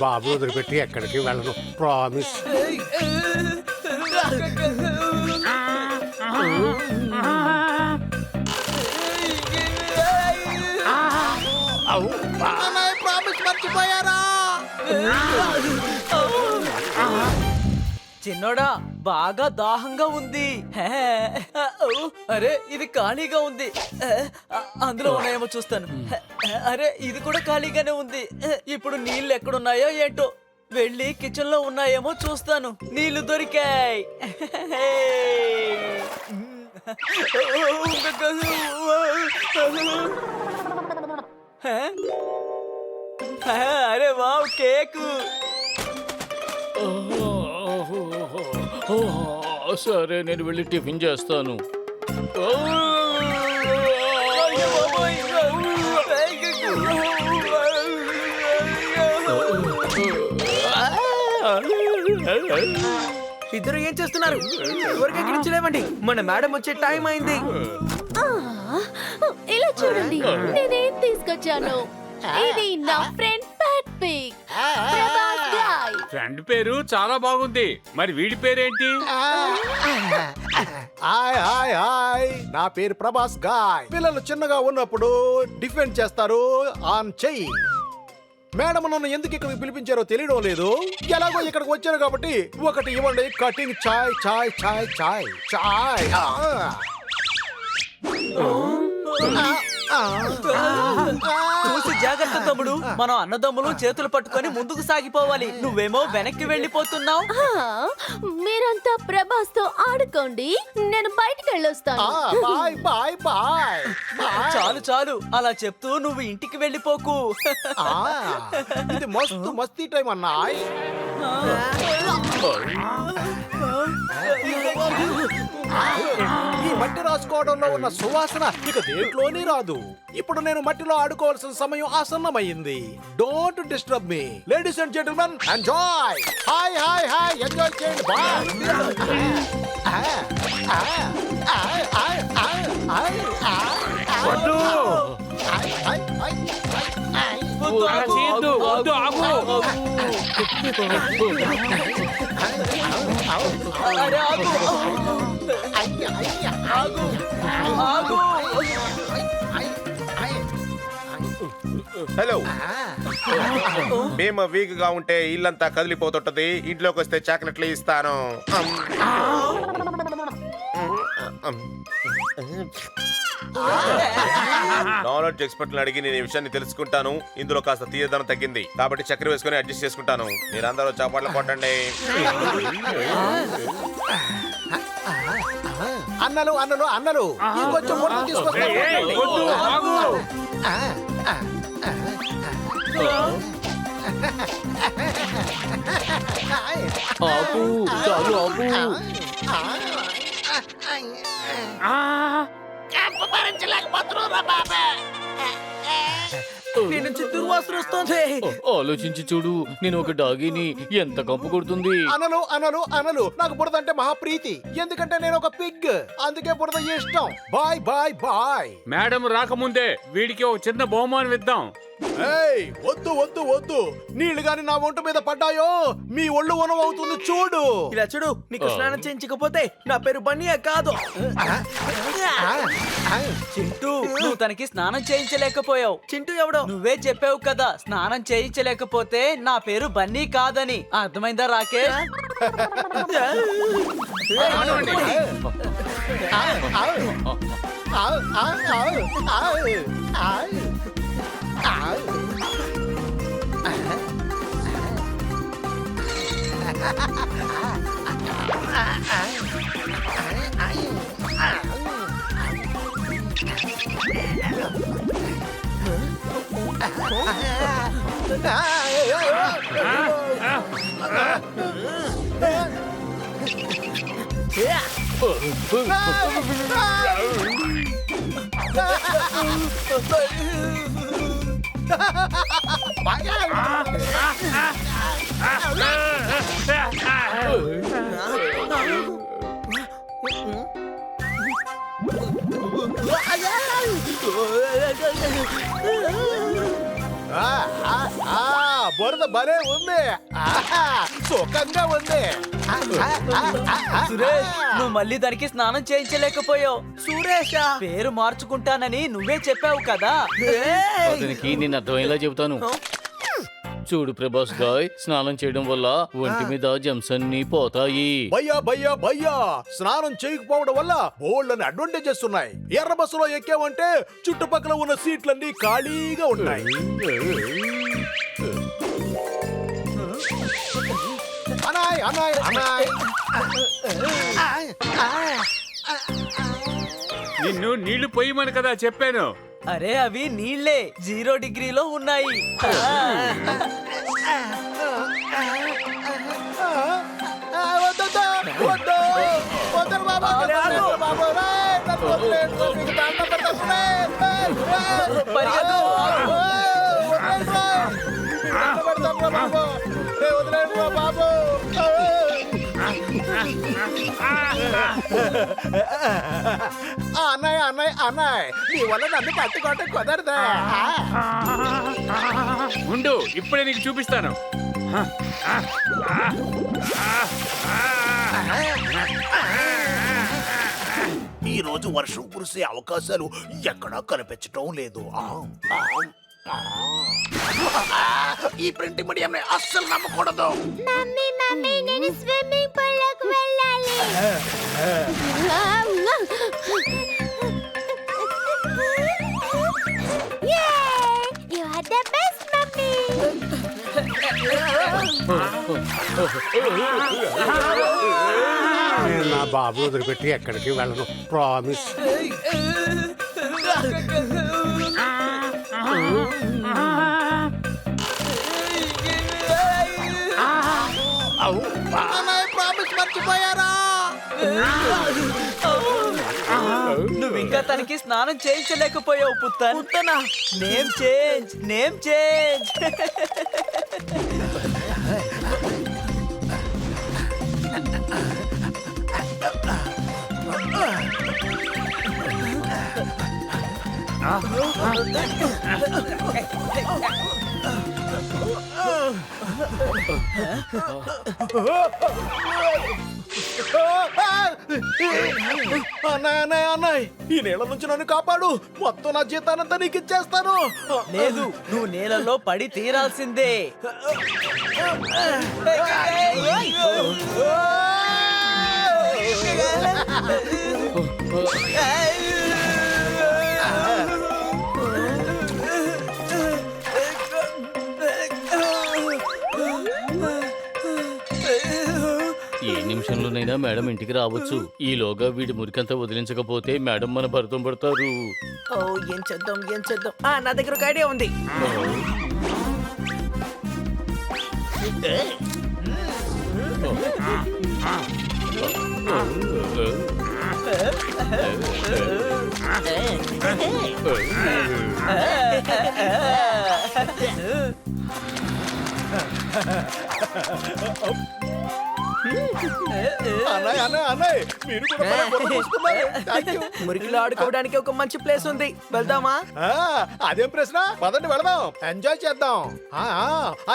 బాబు వదిలిపెట్టి ఎక్కడికి వెళ్ళను, ప్రామిస్. ప్రామిస్ మర్చిపోయారా? చిన్నోడా బాగా దాహంగా ఉంది. అరే ఇది ఖాళీగా ఉంది. అందులో ఉన్నాయేమో చూస్తాను. అరే ఇది కూడా ఖాళీగానే ఉంది. ఇప్పుడు నీళ్ళు ఎక్కడున్నాయో ఏంటో, వెళ్ళి కిచెన్ లో ఉన్నాయేమో చూస్తాను. నీళ్లు దొరికాయి. అరే వావ్, కేకు. సరే నేను వెళ్ళి టిఫిన్ చేస్తాను. ఇద్దరు ఏం చేస్తున్నారు? ఎవరికి ఎక్కడి నుంచి లేవండి, మన మేడం వచ్చే టైం అయింది. ఇలా చూడండి, నేనేం తీసుకొచ్చాను. ఇది నా friend Pat Pig, Prabhas guy. Friend పేరు చాలా బాగుంది, మరి వీడి పేరేంటి? హాయ్ హాయ్ హాయ్, నా పేరు ప్రభాస్ గాయ్. పిల్లలు చిన్నగా ఉన్నప్పుడు డిఫెండ్ చేస్తారు, ఆన్ చెయ్యి. మేడం నన్ను ఎందుకు ఇక్కడికి పిలిపించారో తెలియడం లేదు. ఎలాగో ఇక్కడికి వచ్చారు కాబట్టి ఒకటి ఇవ్వండి, కటింగ్ చాయ్ చాయ్ చాయ్ చాయ్ చాయ్. చూసి జాగ్రత్త తమ్ముడు, మనం అన్నదమ్ములు చేతులు పట్టుకొని ముందుకు సాగిపోవాలి. నువ్వేమో వెనక్కి వెళ్ళిపోతున్నావు. మీరంతా ప్రభాస్ తో ఆడుకోండి, నేను బయటికి వెళ్ళొస్తాను. Bye bye bye. చాలు చాలు, అలా చెప్తూ నువ్వు ఇంటికి వెళ్ళిపోకు. ఇది మస్తు మస్తీ టైం అన్నాయ్. ఈ మట్టి రాసుకోవడంలో ఉన్న సువాసన ఇక దేంట్లోనే రాదు. ఇప్పుడు నేను మట్టిలో ఆడుకోవాల్సిన సమయం ఆసన్నమైంది. Don't disturb me. Ladies and gentlemen, enjoy. Hi hi hi, enjoy చేయండి. అలా చేయొద్దు, వద్దు, ఆగు. అరే ఆగు. ఆగు. ఆగు. హలో, మేము వీక్ గా ఉంటే ఇల్లంతా కదిలిపోతుంటది. ఇంట్లోకి వస్తే చాక్లెట్లు ఇస్తాను. నాలెడ్జ్ ఎక్స్పర్ట్ అడిగి నేను ఈ విషయాన్ని తెలుసుకుంటాను. ఇందులో కాస్త తీయదనం తగ్గింది కాబట్టి చక్కెర వేసుకుని అడ్జస్ట్ చేసుకుంటాను. మీరందరూ చపాట్లు కొట్టండి. అన్నలు అన్నలు అన్నలు, ఇంకొంచెం ముట్ట తీసుకొస్తాను. వద్దు, ఆగు. ఆపు, చాలు ఆపు. నీ నుంచి దుర్వాసన వస్తుంది. ఆలోచించి చూడు, నేను ఒక డాగిని, ఎంత కంపు కొడుతుంది. అనలు అనలు అనలు, నాకు బురద అంటే మహాప్రీతి. ఎందుకంటే నేను ఒక పిగ్, అందుకే బురద ఇష్టం. Bye bye bye. మేడం రాకముందే వీడికి ఒక చిన్న బహుమానం ఇద్దాం. ఏయ్, వద్దు వద్దు వద్దు. నీళ్లు గాని నా ఒంటి మీద పడ్డాయో మీ ఒళ్ళు అవుతుంది చూడు. ఇలా చూడు, నీకు స్నానం చేయించకపోతే నా పేరు బన్నీయే కాదు. చింటూ, నువ్వు తనకి స్నానం చేయించలేకపోయావు. చింటూ ఎవడో? నువ్వే చెప్పావు కదా, స్నానం చేయించలేకపోతే నా పేరు బన్నీ కాదని. అర్థమైందా రాకేష్? బురద భలే ఉంది. ఆహా, సుఖంగా ఉంది. సురేష్ నువ్వు మళ్ళీ దానికి స్నానం చేయించలేకపోయావు. సురేష్ పేరు మార్చుకుంటానని నువ్వే చెప్పావు కదా. అతనికి నేను అర్థమయ్యేలా చెబుతాను. చూడు ప్రభాస్ గాయ్, స్నానం చేయడం వల్ల ఒంటి మీద జమ్స్ అన్ని పోతాయి. భయ్యా భయ్యా భయ్యా, స్నానం చేయకపోవడం వల్ల బోల్డ్ అడ్వాంటేజెస్ ఉన్నాయి. ఎర్ర బస్సులో ఎక్కామంటే చుట్టుపక్కల ఉన్న సీట్లన్నీ ఖాళీగా ఉంటాయి. Annoy annoy annoy. నిన్ను నీళ్లు పొయ్యమని కదా చెప్పాను. అరే అవి నీళ్లే 0 డిగ్రీలో ఉన్నాయి. వద్దొద్దు, వద్దు. వదరు బాబా, వదరు బాబా, రేయ్, నన్ను వదిలేయండి, మీకు దండం పెడతాను, రేయ్, రేయ్, రేయ్. పరిగెత్తు. వదిలేయండి, రేయ్. మీకు దండం పెడతాను రా బాబు. రేయ్, వదిలేయండి రా బాబు. అన్నయ్య అన్నయ్య అన్నయ్య, నీ వల్ల నన్ను పట్టుకోవటం కుదరదా? ఉండు, ఇప్పుడే నీకు చూపిస్తాను. ఈ రోజు వర్షం కురిసే అవకాశాలు ఎక్కడా కనిపించటం లేదు. ఈ ప్రింటింగ్ మీడియం అస్సలు నమ్మకూడదు. మమ్మీ మమ్మీ నేను స్విమ్మింగ్ పూల్ లోకి వెళ్ళాలి. You are the best, mommy. నేను నా బాబు వదిలిపెట్టి ఎక్కడికి వెళ్ళను, ప్రామిస్. ప్రామిస్ మర్చిపోయారా? నువ్వు ఇంకా తనకి స్నానం చేయించలేకపోయావు పుత్తనా. Name change, name change. అన్నయ్య అన్నయ్య అన్నయ్య, ఈ నీళ్ళ నుంచి నన్ను కాపాడు. మొత్తం నా జీతానంతా నీకు ఇచ్చేస్తాను. లేదు, నువ్వు నేలలో పడి తీరాల్సిందే. ఏ నిమిషంలోనైనా మేడం ఇంటికి రావచ్చు. ఈలోగా వీడి మురికంతా వదిలించకపోతే మేడం మన భర్తం పడతారు. ఏం చేద్దాం ఏం చేద్దాం. నా దగ్గర ఒక ఐడియా ఉంది. అన్నయ్య అన్నయ్య అన్నయ్య, మీరు కూడా భలే బుర్ర చూస్తున్నారు. Thank you. మురికిలో ఆడుకోవడానికి ఒక మంచి ప్లేస్ ఉంది, వెళ్దామా? అదేం ప్రశ్న? పదండి వెళదాం, ఎంజాయ్ చేద్దాం.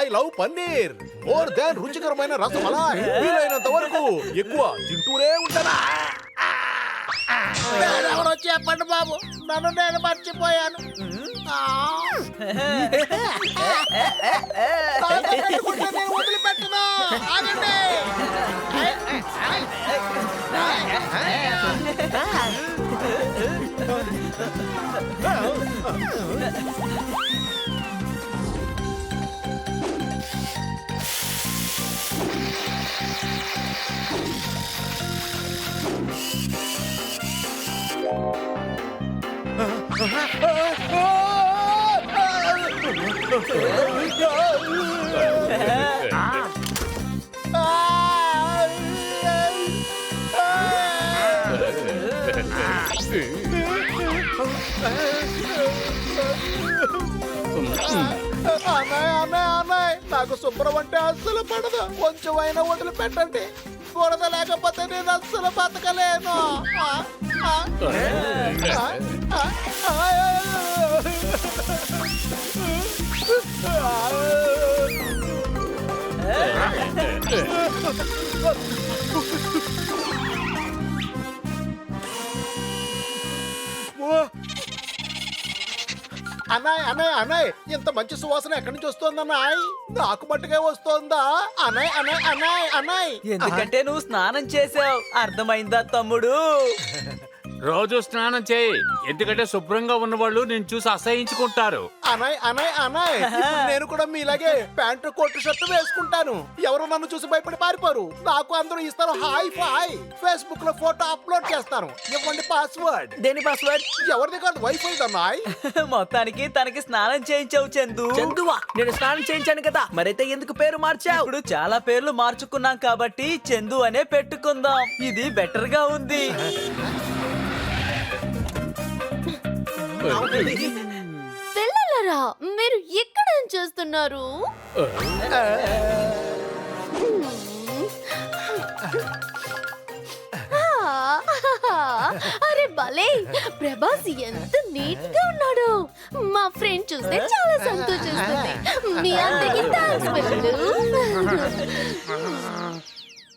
I love paneer more than రుచికరమైన రసమలాయ్. వీలైనంత వరకు ఎక్కువ తింటూనే ఉంటానా. ఎవరో చెప్పండి బాబు, నన్ను నేను మర్చిపోయాను. నేను వదిలిపెట్టను. ఆగండి. అన్నయ్య అన్నయ్య అన్నయ్య, నాకు శుభ్రం అంటే అస్సలు పడదు. కొంచెం అయినా వదిలిపెట్టండి. బురద లేకపోతే నేను అస్సలు బతకలేను. అన్నాయ్ అన్నాయ్ అన్నాయ్ ఇంత మంచి సువాసన ఎక్కడి నుంచి వస్తోందన్నాయ్? నాకు మట్టుగా వస్తోందా? అన్నాయ్ అన్నాయ్ అన్నాయ్ అన్నాయ్. ఎందుకంటే నువ్వు స్నానం చేసావు, అర్థమైందా తమ్ముడు? రోజు స్నానం చేయి, ఎందుకంటే శుభ్రంగా ఉన్నవాళ్ళు నేను చూసి అసహించుకుంటారు. అనాయ్ అనాయ్ అనాయ్ ఇప్పుడు నేను కూడా మీలాగే ప్యాంటు కోట్ షర్ట్ వేసుకుంటాను. ఎవరు నన్ను చూసి భయపడి పారిపోరు. నాకు అందరూ ఇస్తారు హాయ్ ఫై. ఫేస్బుక్ లో ఫోటో అప్లోడ్ చేస్తాను. ఇవ్వండి పాస్వర్డ్. దేని పాస్వర్డ్? ఎవరిది కాదు వైఫై అన్నాయ్. మొత్తానికి తనకి స్నానం చేయించావు చందు. చందువా? నేను స్నానం చేయించాను కదా, మరైతే ఎందుకు పేరు మార్చావు? ఇప్పుడు చాలా పేర్లు మార్చుకున్నాం కాబట్టి చందు అనే పెట్టుకుందాం. ఇది బెటర్ గా ఉంది. పిల్లలరా, మీరు ఎక్కడ ఏం చేస్తున్నారు? అరే భలే, ప్రభాస్ ఎంత నీట్ గా ఉన్నాడు. మా ఫ్రెండ్ చూస్తే చాలా సంతోషిస్తుంది. మీ అందరికీ థాంక్స్ పిల్లలు.